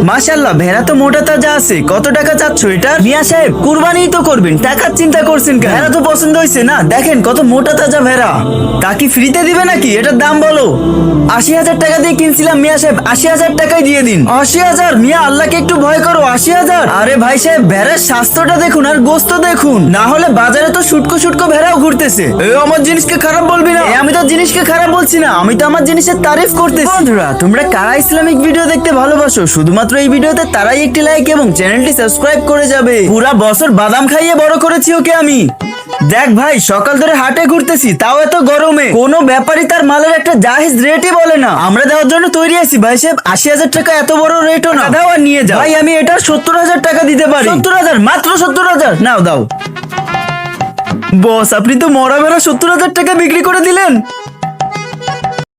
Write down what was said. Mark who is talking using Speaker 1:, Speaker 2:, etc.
Speaker 1: মাশাআল্লাহ, ভেড়া তো মোটা তাজা আছে। কত টাকা চাচ্ছ এটা? মিয়া সাহেব, কুরবানি তো করবেন, টাকার চিন্তা করছেন কেন? ভেড়া তো পছন্দ হয়েছে না, দেখেন কত মোটা তাজা ভেড়া। তা কি ফ্রিতে দিবে নাকি? এটার দাম বলো। ৮০,০০০ টাকা দিয়ে কিনছিলাম মিয়া সাহেব, ৮০,০০০ টাকাই দিয়ে দিন। ৮০,০০০? মিয়া, আল্লাহকে একটু ভয় করো। ৮০,০০০? আরে ভাই সাহেব, ভেড়ার স্বাস্থ্যটা দেখুন আর গোস্ত দেখুন, না হলে বাজারে তো শুটকো শুটকো ভেড়াও ঘুরতেছে। আমার জিনিসকে খারাপ বলবি না। আমি তো জিনিসকে খারাপ বলছি না, আমি তো আমার জিনিসের তারিফ করতেছি। বন্ধুরা, তোমরা কারা ইসলামিক ভিডিও দেখতে ভালোবাসো, শুধুমাত্র এই ভিডিওতে তারাই একটি লাইক এবং চ্যানেলটি সাবস্ক্রাইব করে যাবে। পুরা বছর বাদাম খাইয়ে বড় করেছি ওকে আমি। দেখ ভাই, সকাল ধরে হাটে ঘুরতেছি, তাও এত গরমে কোনো ব্যাপারী তার মালের একটা জায়েজ রেটই বলে না। আমরা দেওয়ার জন্য তৈরি আছি ভাই সাহেব। ৮০,০০০ টাকা এত বড় রেটও না। দাও আর নিয়ে যাও। ভাই, আমি এটা ৭০,০০০ টাকা দিতে পারি। ৭০,০০০? মাত্র ৭০,০০০? নাও দাও। বস, আপনি তো মরা ভেড়া ৭০,০০০ টাকা বিক্রি করে দিলেন।